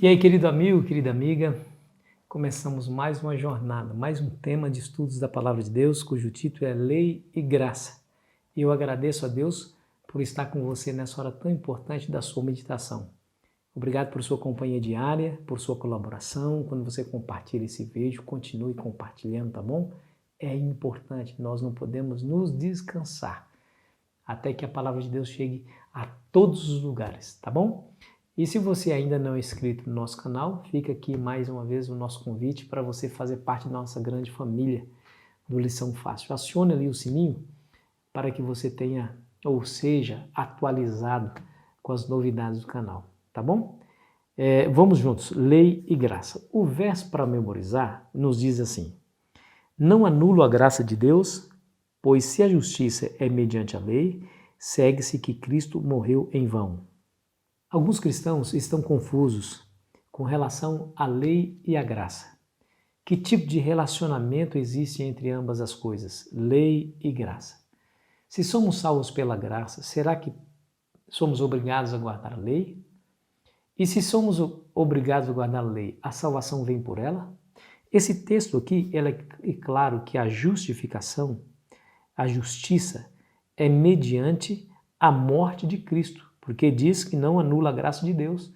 E aí, querido amigo, querida amiga, começamos mais uma jornada, mais um tema de estudos da Palavra de Deus, cujo título é Lei e Graça. E eu agradeço a Deus por estar com você nessa hora tão importante da sua meditação. Obrigado por sua companhia diária, por sua colaboração. Quando você compartilha esse vídeo, continue compartilhando, tá bom? É importante, nós não podemos nos descansar até que a Palavra de Deus chegue a todos os lugares, tá bom? E se você ainda não é inscrito no nosso canal, fica aqui mais uma vez o nosso convite para você fazer parte da nossa grande família do Lição Fácil. Acione ali o sininho para que você tenha, ou seja, atualizado com as novidades do canal, tá bom? Vamos juntos, lei e graça. O verso para memorizar nos diz assim: não anulo a graça de Deus, pois se a justiça é mediante a lei, segue-se que Cristo morreu em vão. Alguns cristãos estão confusos com relação à lei e à graça. Que tipo de relacionamento existe entre ambas as coisas, lei e graça? Se somos salvos pela graça, será que somos obrigados a guardar a lei? E se somos obrigados a guardar a lei, a salvação vem por ela? Esse texto aqui, é claro que a justificação, a justiça, é mediante a morte de Cristo, porque diz que não anula a graça de Deus,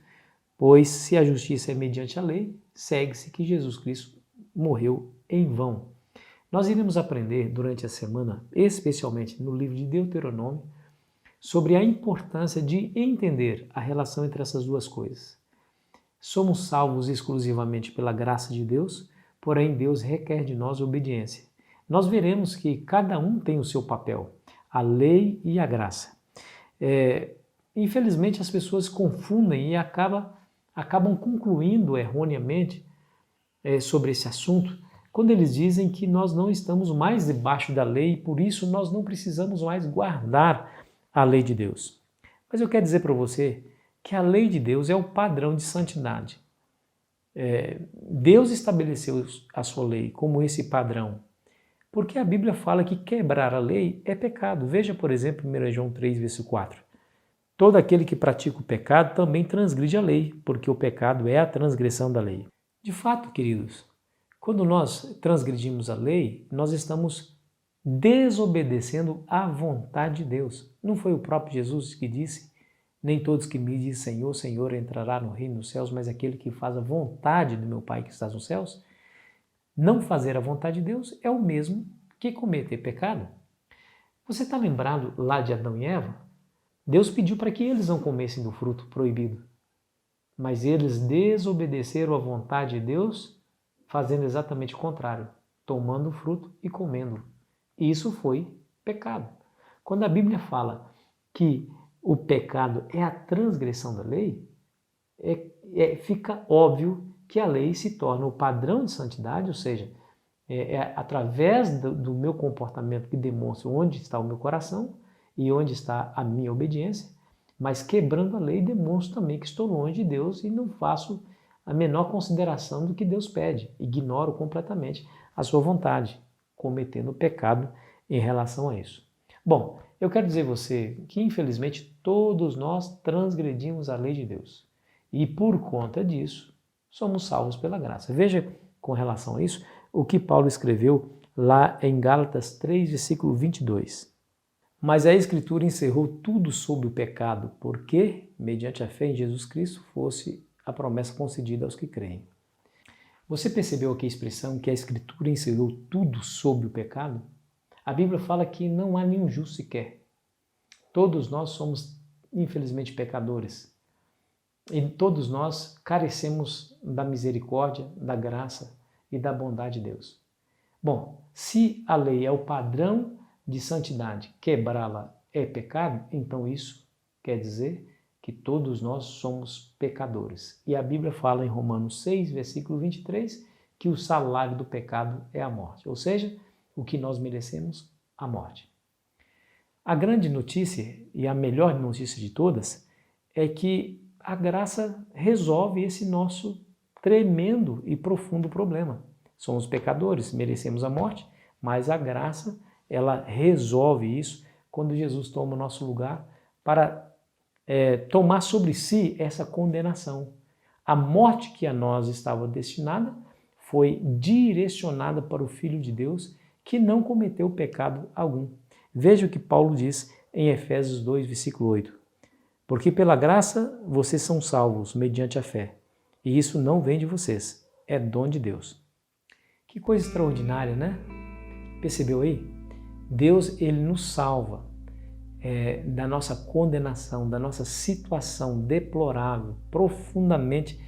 pois se a justiça é mediante a lei, segue-se que Jesus Cristo morreu em vão. Nós iremos aprender durante a semana, especialmente no livro de Deuteronômio, sobre a importância de entender a relação entre essas duas coisas. Somos salvos exclusivamente pela graça de Deus, porém Deus requer de nós obediência. Nós veremos que cada um tem o seu papel, a lei e a graça. Infelizmente as pessoas confundem e acabam concluindo erroneamente sobre esse assunto quando eles dizem que nós não estamos mais debaixo da lei e por isso nós não precisamos mais guardar a lei de Deus. Mas eu quero dizer para você que a lei de Deus é o padrão de santidade. Deus estabeleceu a sua lei como esse padrão, porque a Bíblia fala que quebrar a lei é pecado. Veja, por exemplo, 1 João 3, versículo 4. Todo aquele que pratica o pecado também transgride a lei, porque o pecado é a transgressão da lei. De fato, queridos, quando nós transgredimos a lei, nós estamos desobedecendo à vontade de Deus. Não foi o próprio Jesus que disse: nem todos que me dizem Senhor, Senhor entrará no reino dos céus, mas aquele que faz a vontade do meu Pai que está nos céus? Não fazer a vontade de Deus é o mesmo que cometer pecado. Você está lembrado lá de Adão e Eva? Deus pediu para que eles não comessem do fruto proibido, mas eles desobedeceram à vontade de Deus, fazendo exatamente o contrário, tomando o fruto e comendo. Isso foi pecado. Quando a Bíblia fala que o pecado é a transgressão da lei, fica óbvio que a lei se torna o padrão de santidade, ou seja, através do meu comportamento que demonstra onde está o meu coração e onde está a minha obediência, mas quebrando a lei demonstro também que estou longe de Deus e não faço a menor consideração do que Deus pede, ignoro completamente a sua vontade, cometendo pecado em relação a isso. Bom, eu quero dizer a você que infelizmente todos nós transgredimos a lei de Deus e por conta disso somos salvos pela graça. Veja com relação a isso o que Paulo escreveu lá em Gálatas 3, versículo 22. Mas a Escritura encerrou tudo sobre o pecado, porque, mediante a fé em Jesus Cristo, fosse a promessa concedida aos que creem. Você percebeu aqui a expressão que a Escritura encerrou tudo sobre o pecado? A Bíblia fala que não há nenhum justo sequer. Todos nós somos, infelizmente, pecadores. E todos nós carecemos da misericórdia, da graça e da bondade de Deus. Bom, se a lei é o padrão de santidade, quebrá-la é pecado, então isso quer dizer que todos nós somos pecadores. E a Bíblia fala em Romanos 6, versículo 23, que o salário do pecado é a morte, ou seja, o que nós merecemos, a morte. A grande notícia, e a melhor notícia de todas, é que a graça resolve esse nosso tremendo e profundo problema. Somos pecadores, merecemos a morte, mas a graça, ela resolve isso quando Jesus toma o nosso lugar para tomar sobre si essa condenação. A morte que a nós estava destinada foi direcionada para o Filho de Deus, que não cometeu pecado algum. Veja o que Paulo diz em Efésios 2, versículo 8. Porque pela graça vocês são salvos mediante a fé. E isso não vem de vocês, é dom de Deus. Que coisa extraordinária, né? Percebeu aí? Deus, ele nos salva da nossa condenação, da nossa situação deplorável, profundamente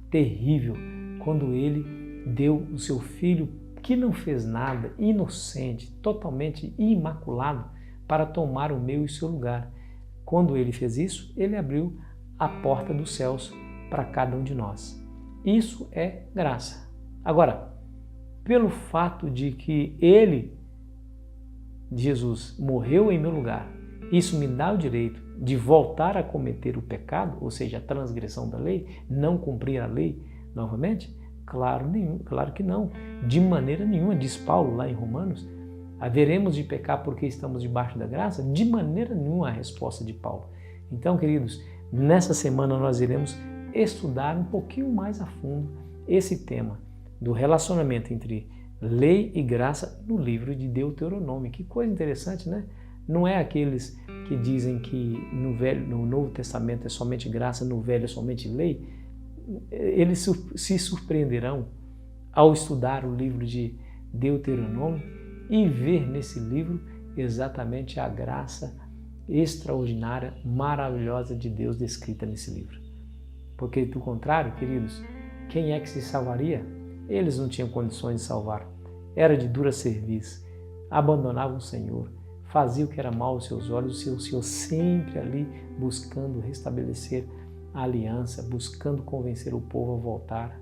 terrível, quando ele deu o seu Filho, que não fez nada, inocente, totalmente imaculado, para tomar o meu e o seu lugar. Quando ele fez isso, ele abriu a porta dos céus para cada um de nós. Isso é graça. Agora, pelo fato de que ele, Jesus, morreu em meu lugar, isso me dá o direito de voltar a cometer o pecado, ou seja, a transgressão da lei, não cumprir a lei novamente? Claro que não. De maneira nenhuma, diz Paulo lá em Romanos, haveremos de pecar porque estamos debaixo da graça? De maneira nenhuma a resposta de Paulo. Então, queridos, nessa semana nós iremos estudar um pouquinho mais a fundo esse tema do relacionamento entre lei e graça no livro de Deuteronômio. Que coisa interessante, né? Não é aqueles que dizem que no Novo Testamento é somente graça, no Velho é somente lei. Eles se surpreenderão ao estudar o livro de Deuteronômio e ver nesse livro exatamente a graça extraordinária, maravilhosa de Deus descrita nesse livro. Porque, do contrário, queridos, quem é que se salvaria? Eles não tinham condições de salvar. Era de dura serviço, abandonavam o Senhor, fazia o que era mal aos seus olhos, o Senhor sempre ali buscando restabelecer a aliança, buscando convencer o povo a voltar.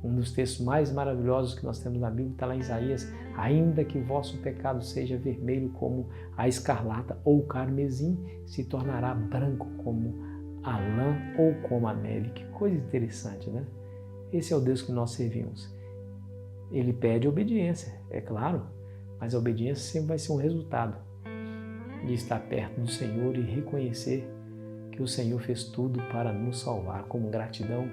Um dos textos mais maravilhosos que nós temos na Bíblia está lá em Isaías: ainda que o vosso pecado seja vermelho como a escarlata ou o carmesim, se tornará branco como a lã ou como a neve. Que coisa interessante, né? Esse é o Deus que nós servimos. Ele pede obediência, é claro, mas a obediência sempre vai ser um resultado de estar perto do Senhor e reconhecer que o Senhor fez tudo para nos salvar. Como gratidão,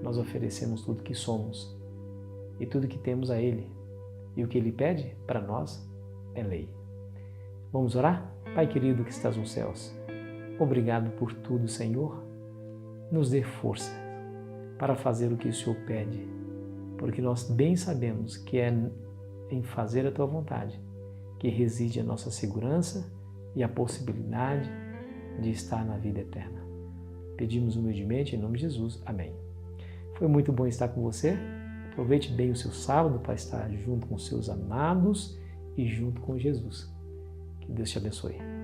nós oferecemos tudo que somos e tudo que temos a Ele. E o que Ele pede para nós é lei. Vamos orar? Pai querido que estás nos céus, obrigado por tudo, Senhor. Nos dê força para fazer o que o Senhor pede, porque nós bem sabemos que é em fazer a Tua vontade que reside a nossa segurança e a possibilidade de estar na vida eterna. Pedimos humildemente em nome de Jesus. Amém. Foi muito bom estar com você. Aproveite bem o seu sábado para estar junto com seus amados e junto com Jesus. Que Deus te abençoe.